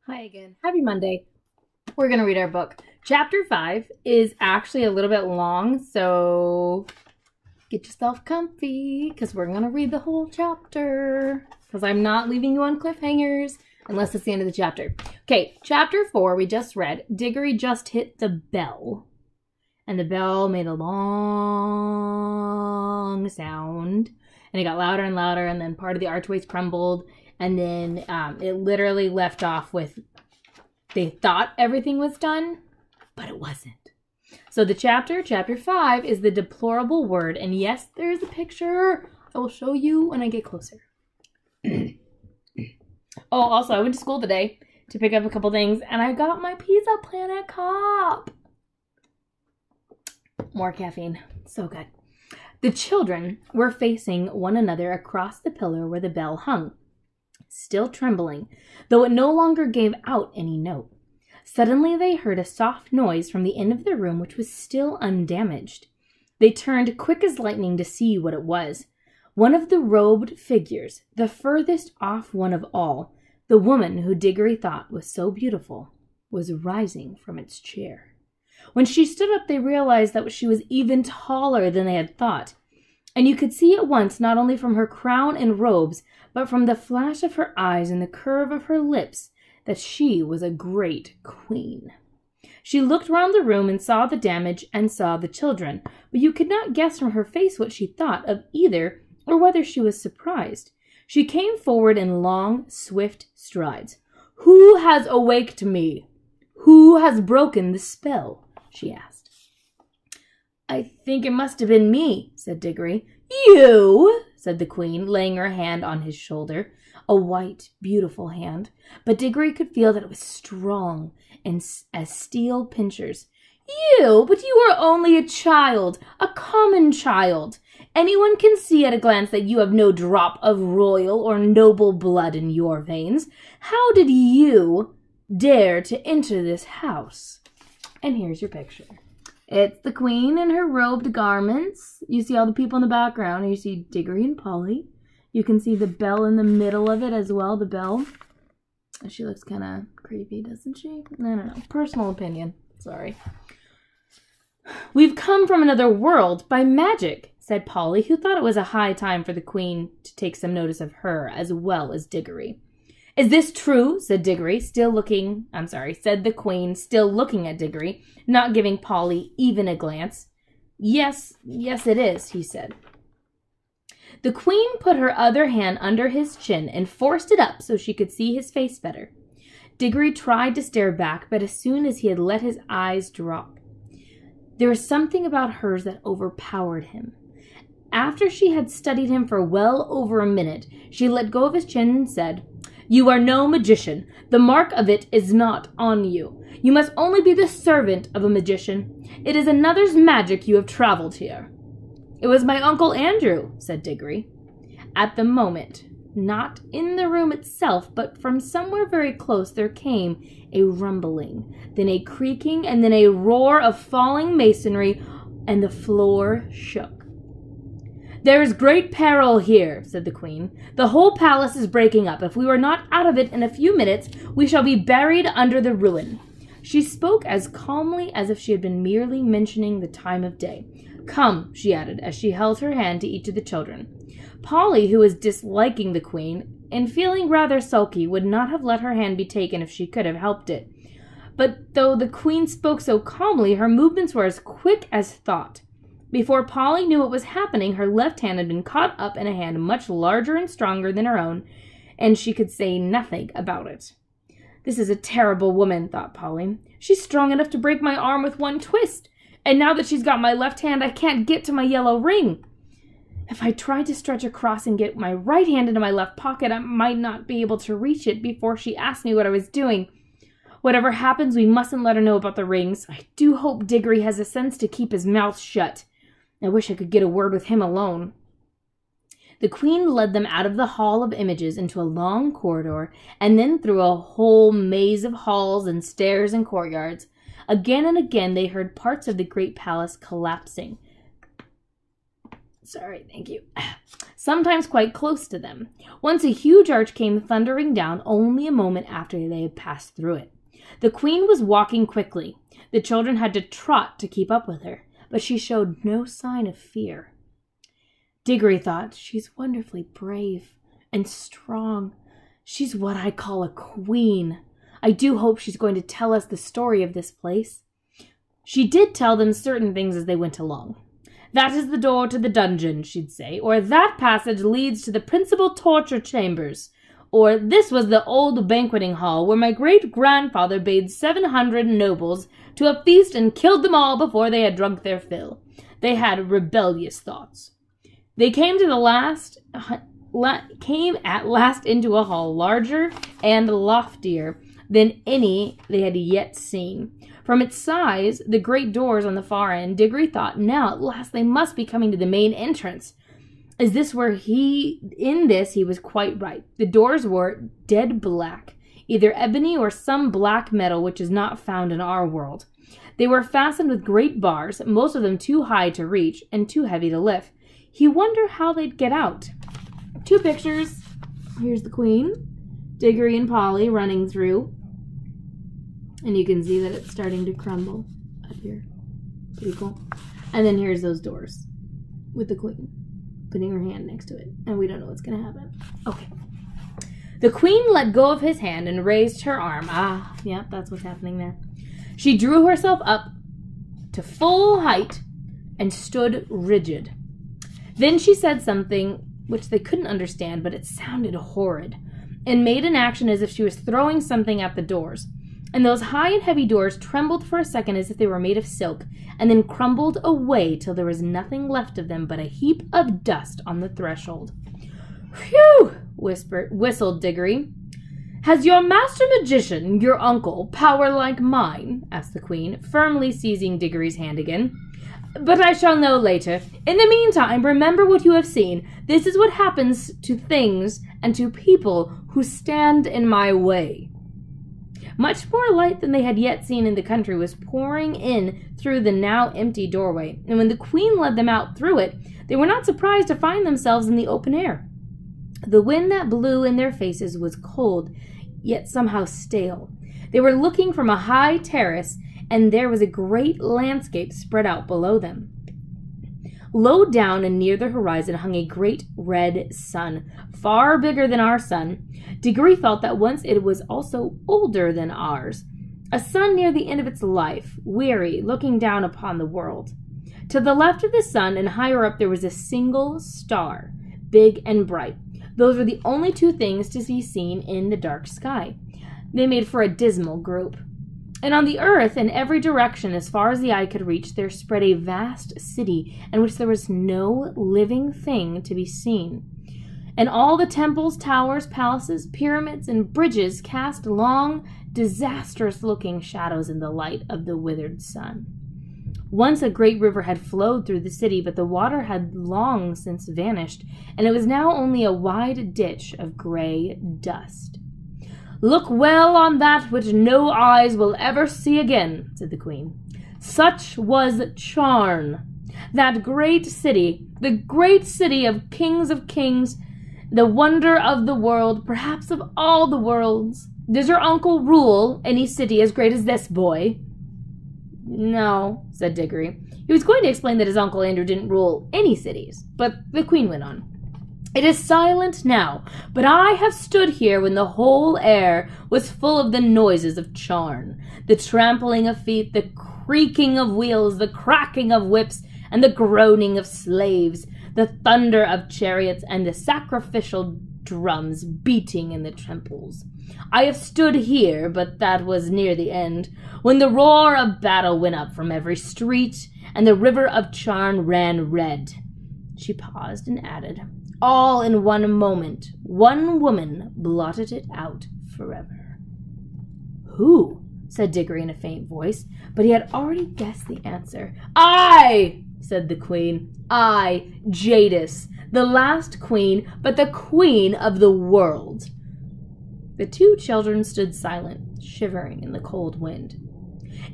Hi again. Happy Monday. We're going to read our book. Chapter 5 is actually a little bit long, so get yourself comfy because we're going to read the whole chapter because I'm not leaving you on cliffhangers unless it's the end of the chapter. Okay, chapter 4 we just read. Diggory just hit the bell, and the bell made a long sound, and it got louder and louder, and then part of the archways crumbled. And then it literally left off with, they thought everything was done, but it wasn't. So the chapter 5, is the deplorable word. And yes, there's a picture. I will show you when I get closer. Oh, also, I went to school today to pick up a couple things, and I got my Pizza Planet cup. More caffeine. So good. The children were facing one another across the pillar where the bell hung, still trembling, though it no longer gave out any note. Suddenly they heard a soft noise from the end of the room which was still undamaged. They turned quick as lightning to see what it was. One of the robed figures, the furthest off one of all, the woman who Diggory thought was so beautiful, was rising from its chair. When she stood up, they realized that she was even taller than they had thought. And you could see at once, not only from her crown and robes, but from the flash of her eyes and the curve of her lips, that she was a great queen. She looked round the room and saw the damage and saw the children, but you could not guess from her face what she thought of either or whether she was surprised. She came forward in long, swift strides. "Who has awaked me? Who has broken the spell?" she asked. "I think it must have been me," said Diggory. "You?" said the queen, laying her hand on his shoulder, a white, beautiful hand. But Diggory could feel that it was strong and as steel pincers. "You? But you are only a child, a common child. Anyone can see at a glance that you have no drop of royal or noble blood in your veins. How did you dare to enter this house?" And here's your picture. It's the queen in her robed garments. You see all the people in the background. You see Diggory and Polly. You can see the bell in the middle of it as well, the bell. She looks kind of creepy, doesn't she? I don't know. Personal opinion. Sorry. "We've come from another world by magic," said Polly, who thought it was a high time for the queen to take some notice of her as well as Diggory. "Is this true?" said the queen, still looking at Diggory, not giving Polly even a glance. Yes, it is," he said. The queen put her other hand under his chin and forced it up so she could see his face better. Diggory tried to stare back, but as soon as he had let his eyes drop, there was something about hers that overpowered him. After she had studied him for well over a minute, she let go of his chin and said, "You are no magician. The mark of it is not on you. You must only be the servant of a magician. It is another's magic you have traveled here." "It was my Uncle Andrew," said Diggory. At the moment, not in the room itself, but from somewhere very close, there came a rumbling, then a creaking, and then a roar of falling masonry, and the floor shook. "There is great peril here," said the queen. "The whole palace is breaking up. If we are not out of it in a few minutes, we shall be buried under the ruin." She spoke as calmly as if she had been merely mentioning the time of day. "Come," she added, as she held her hand to each of the children. Polly, who was disliking the queen and feeling rather sulky, would not have let her hand be taken if she could have helped it. But though the queen spoke so calmly, her movements were as quick as thought. Before Polly knew what was happening, her left hand had been caught up in a hand much larger and stronger than her own, and she could say nothing about it. "This is a terrible woman," thought Polly. "She's strong enough to break my arm with one twist, and now that she's got my left hand, I can't get to my yellow ring. If I tried to stretch across and get my right hand into my left pocket, I might not be able to reach it before she asked me what I was doing. Whatever happens, we mustn't let her know about the rings. I do hope Diggory has the sense to keep his mouth shut. I wish I could get a word with him alone." The queen led them out of the Hall of Images into a long corridor, and then through a whole maze of halls and stairs and courtyards. Again and again they heard parts of the great palace collapsing. Sorry, thank you. Sometimes quite close to them. Once a huge arch came thundering down only a moment after they had passed through it. The queen was walking quickly. The children had to trot to keep up with her, but she showed no sign of fear. Diggory thought, she's wonderfully brave and strong. She's what I call a queen. I do hope she's going to tell us the story of this place. She did tell them certain things as they went along. That is the door to the dungeon, she'd say, or that passage leads to the principal torture chambers, or this was the old banqueting hall where my great-grandfather bade 700 nobles to a feast and killed them all before they had drunk their fill. They had rebellious thoughts. They came at last into a hall larger and loftier than any they had yet seen. From its size, the great doors on the far end, Diggory thought, now at last they must be coming to the main entrance. Is this where he was quite right. The doors were dead black, either ebony or some black metal which is not found in our world. They were fastened with great bars, most of them too high to reach and too heavy to lift. He wondered how they'd get out. 2 pictures. Here's the queen, Diggory and Polly running through. And you can see that it's starting to crumble up here. Pretty cool. And then here's those doors with the queen putting her hand next to it. And we don't know what's going to happen. Okay. The queen let go of his hand and raised her arm. Ah, yeah, that's what's happening there. She drew herself up to full height and stood rigid. Then she said something which they couldn't understand, but it sounded horrid, and made an action as if she was throwing something at the doors. And those high and heavy doors trembled for a second as if they were made of silk, and then crumbled away till there was nothing left of them but a heap of dust on the threshold. "Phew!" whistled Diggory. "Has your master magician, your uncle, power like mine?" asked the queen, firmly seizing Diggory's hand again. "But I shall know later. In the meantime, remember what you have seen. This is what happens to things and to people who stand in my way." Much more light than they had yet seen in the country was pouring in through the now empty doorway, and when the queen led them out through it, they were not surprised to find themselves in the open air. The wind that blew in their faces was cold, yet somehow stale. They were looking from a high terrace, and there was a great landscape spread out below them. Low down and near the horizon hung a great red sun, far bigger than our sun. Diggory felt that once it was also older than ours. A sun near the end of its life, weary, looking down upon the world. To the left of the sun and higher up there was a single star, big and bright. Those were the only 2 things to be seen in the dark sky. They made for a dismal group. And on the earth, in every direction, as far as the eye could reach, there spread a vast city, in which there was no living thing to be seen. And all the temples, towers, palaces, pyramids, and bridges cast long, disastrous-looking shadows in the light of the withered sun. Once a great river had flowed through the city, but the water had long since vanished, and it was now only a wide ditch of gray dust. "Look well on that which no eyes will ever see again," said the queen. "Such was Charn, that great city, the great city of kings, the wonder of the world, perhaps of all the worlds. Does your uncle rule any city as great as this, boy?" "No," said Diggory. He was going to explain that his Uncle Andrew didn't rule any cities, but the queen went on. "It is silent now, but I have stood here when the whole air was full of the noises of Charn, the trampling of feet, the creaking of wheels, the cracking of whips, and the groaning of slaves, the thunder of chariots, and the sacrificial drums beating in the temples. I have stood here, but that was near the end, when the roar of battle went up from every street, and the river of Charn ran red." She paused and added, "All in one moment, one woman blotted it out forever." "Who?" said Diggory in a faint voice, but he had already guessed the answer. "I!" said the queen. "I, Jadis, the last queen, but the queen of the world." The 2 children stood silent, shivering in the cold wind.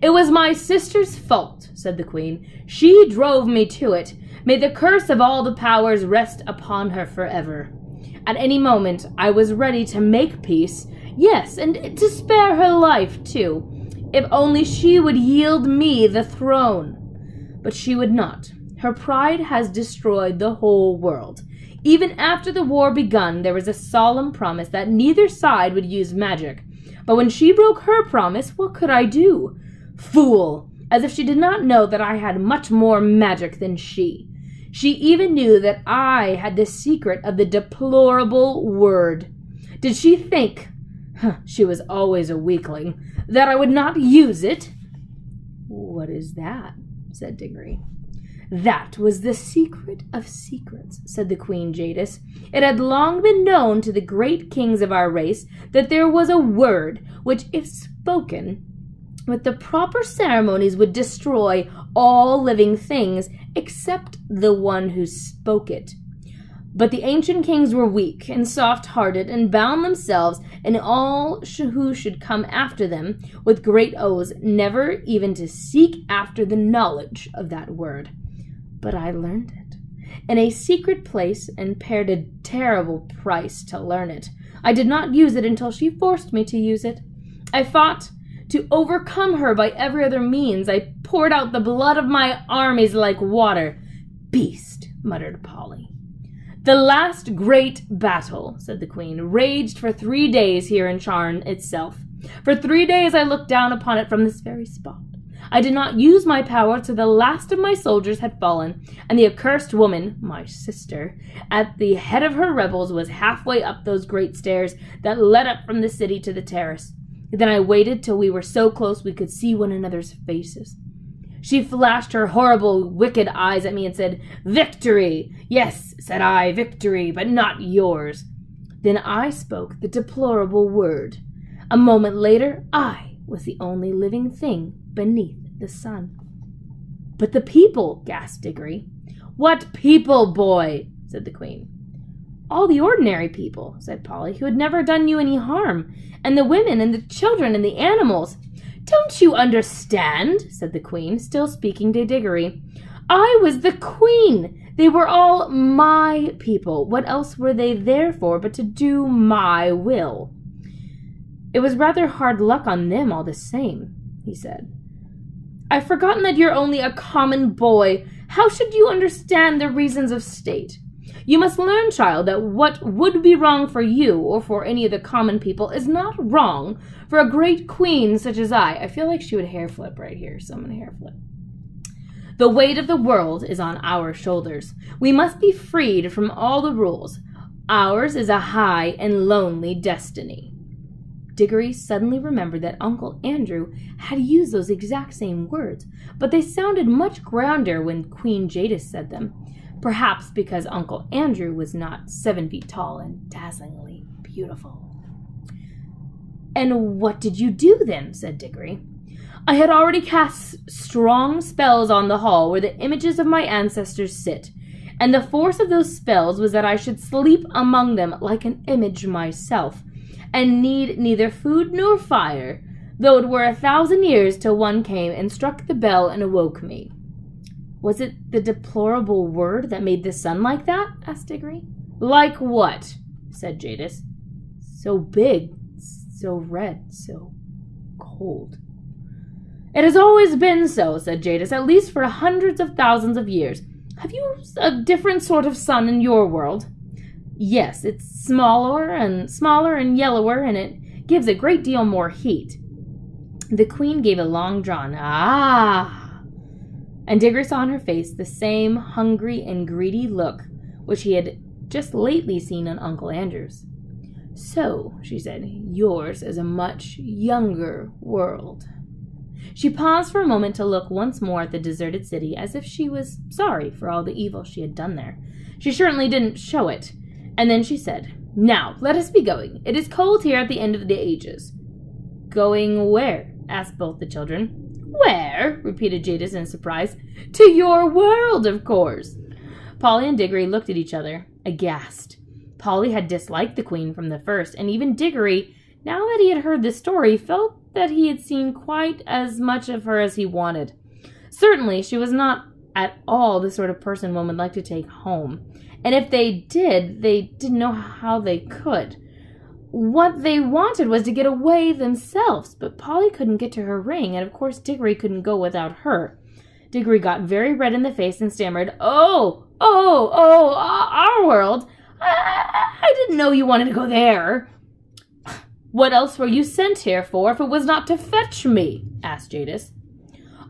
"It was my sister's fault," said the queen. "She drove me to it. May the curse of all the powers rest upon her forever. At any moment I was ready to make peace, yes, and to spare her life too, if only she would yield me the throne. But she would not. Her pride has destroyed the whole world. Even after the war begun, there was a solemn promise that neither side would use magic. But when she broke her promise, what could I do? Fool! As if she did not know that I had much more magic than she. She even knew that I had the secret of the deplorable word. Did she think, she was always a weakling, that I would not use it?" "What is that?" said Diggory. "That was the secret of secrets," said the Queen Jadis. "It had long been known to the great kings of our race that there was a word which, if spoken with the proper ceremonies, would destroy all living things except the one who spoke it. But the ancient kings were weak and soft-hearted, and bound themselves and all who should come after them with great oaths, never even to seek after the knowledge of that word. But I learned it in a secret place and paid a terrible price to learn it. I did not use it until she forced me to use it. I fought to overcome her by every other means. I poured out the blood of my armies like water." "Beast," muttered Polly. "The last great battle," said the Queen, "raged for 3 days here in Charn itself. For 3 days I looked down upon it from this very spot. I did not use my power till the last of my soldiers had fallen, and the accursed woman, my sister, at the head of her rebels, was halfway up those great stairs that led up from the city to the terrace. Then I waited till we were so close we could see one another's faces. She flashed her horrible, wicked eyes at me and said, 'Victory!' 'Yes,' said I, 'victory, but not yours.' Then I spoke the deplorable word. A moment later, I was the only living thing beneath the sun." "But the people," gasped Diggory. "What people, boy?" said the Queen. "All the ordinary people," said Polly, "who had never done you any harm, and the women and the children and the animals." "Don't you understand?" said the Queen, still speaking to Diggory. "I was the Queen. They were all my people. What else were they there for but to do my will?" "It was rather hard luck on them all the same," he said. "I've forgotten that you're only a common boy. How should you understand the reasons of state? You must learn, child, that what would be wrong for you or for any of the common people is not wrong for a great queen such as I." I feel like she would hair flip right here, so I'm going to hair flip. "The weight of the world is on our shoulders. We must be freed from all the rules. Ours is a high and lonely destiny." Diggory suddenly remembered that Uncle Andrew had used those exact same words, but they sounded much grander when Queen Jadis said them. Perhaps because Uncle Andrew was not 7 feet tall and dazzlingly beautiful. "And what did you do then?" said Diggory. "I had already cast strong spells on the hall where the images of my ancestors sit, and the force of those spells was that I should sleep among them like an image myself, and need neither food nor fire, though it were 1,000 years till one came and struck the bell and awoke me." "Was it the deplorable word that made the sun like that?" asked Diggory. "Like what?" said Jadis. "So big, so red, so cold." "It has always been so," said Jadis, "at least for hundreds of thousands of years. Have you a different sort of sun in your world?" "Yes, it's smaller and yellower, and it gives a great deal more heat." The Queen gave a long drawn "Ah!" and Diggory saw on her face the same hungry and greedy look which he had just lately seen on Uncle Andrew's. "So," she said, "yours is a much younger world." She paused for a moment to look once more at the deserted city, as if she was sorry for all the evil she had done there. She certainly didn't show it. And then she said, "Now, let us be going. It is cold here at the end of the ages." "Going where?" asked both the children. "Where?" repeated Jadis in surprise. "To your world, of course." Polly and Diggory looked at each other, aghast. Polly had disliked the Queen from the first, and even Diggory, now that he had heard the story, felt that he had seen quite as much of her as he wanted. Certainly, she was not at all the sort of person one would like to take home. And if they did, they didn't know how they could. What they wanted was to get away themselves, but Polly couldn't get to her ring, and of course Diggory couldn't go without her. Diggory got very red in the face and stammered, Oh, our world. I didn't know you wanted to go there. What else were you sent here for if it was not to fetch me? Asked Jadis.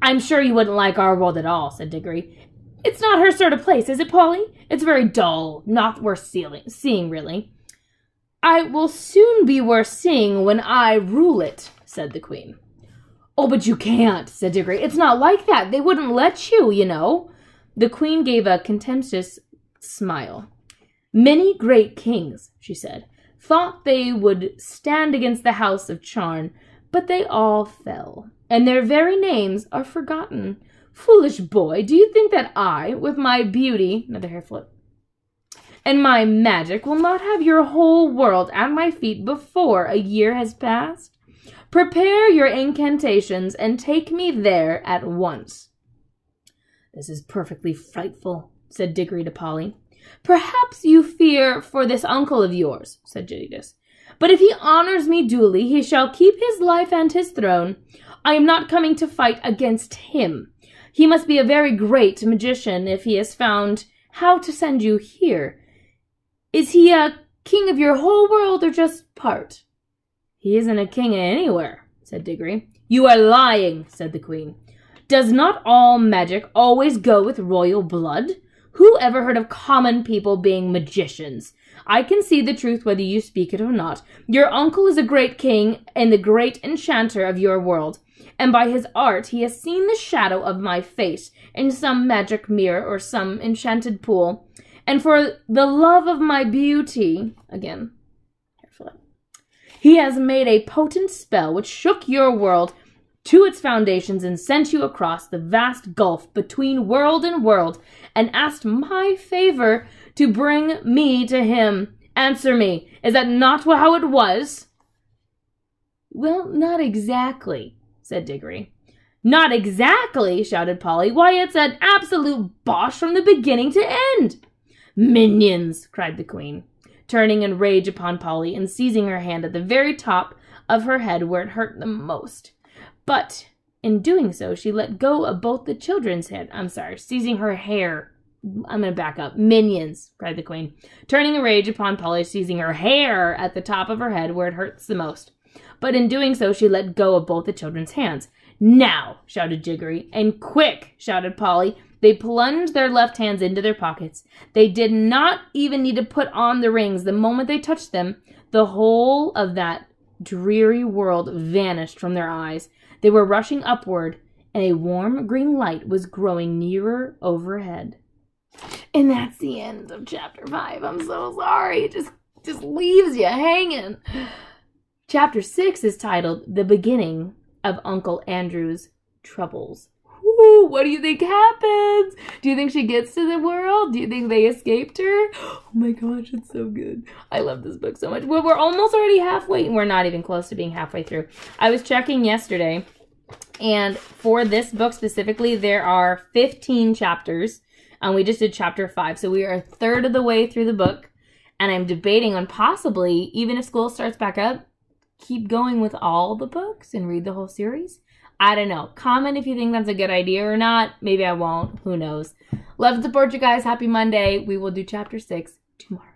I'm sure you wouldn't like our world at all, said Diggory. It's not her sort of place, is it, Polly? It's very dull, not worth seeing, really. I will soon be worth seeing when I rule it, said the Queen. Oh, but you can't, said Diggory. It's not like that. They wouldn't let you, you know. The Queen gave a contemptuous smile. Many great kings, she said, thought they would stand against the house of Charn, but they all fell, and their very names are forgotten. Foolish boy, do you think that I, with my beauty, another hair flip, and my magic will not have your whole world at my feet before a year has passed? Prepare your incantations and take me there at once. This is perfectly frightful, said Diggory to Polly. Perhaps you fear for this uncle of yours, said Jadis. But if he honors me duly, he shall keep his life and his throne. I am not coming to fight against him. He must be a very great magician if he has found how to send you here. Is he a king of your whole world or just part? He isn't a king anywhere, said Diggory. You are lying, said the Queen. Does not all magic always go with royal blood? Who ever heard of common people being magicians? I can see the truth whether you speak it or not. Your uncle is a great king and the great enchanter of your world, and by his art he has seen the shadow of my face in some magic mirror or some enchanted pool, and for the love of my beauty, again, carefully, he has made a potent spell which shook your world to its foundations and sent you across the vast gulf between world and world, and asked my favor to bring me to him. Answer me, is that not how it was? Well, not exactly, said Diggory. Not exactly, shouted Polly. Why, it's an absolute bosh from the beginning to end. Minions, cried the Queen, turning in rage upon Polly and seizing her hand at the very top of her head where it hurt the most. But in doing so, she let go of both the children's head. Seizing her hair. I'm going to back up. Minions, cried the Queen, turning in rage upon Polly, seizing her hair at the top of her head where it hurts the most. But in doing so, she let go of both the children's hands. Now, shouted Diggory, and quick, shouted Polly. They plunged their left hands into their pockets. They did not even need to put on the rings. The moment they touched them, the whole of that dreary world vanished from their eyes. They were rushing upward, and a warm green light was growing nearer overhead. And that's the end of chapter 5. I'm so sorry. It just leaves you hanging. Chapter 6 is titled The Beginning of Uncle Andrew's Troubles. Ooh, what do you think happens? Do you think she gets to the world? Do you think they escaped her? Oh my gosh, it's so good. I love this book so much. Well, we're almost already halfway. We're not even close to being halfway through. I was checking yesterday, and for this book specifically, there are 15 chapters, and we just did chapter 5. So we are a third of the way through the book, and I'm debating on possibly, even if school starts back up, keep going with all the books and read the whole series. I don't know. Comment if you think that's a good idea or not. Maybe I won't. Who knows? Love and support you guys. Happy Monday. We will do chapter 6 tomorrow.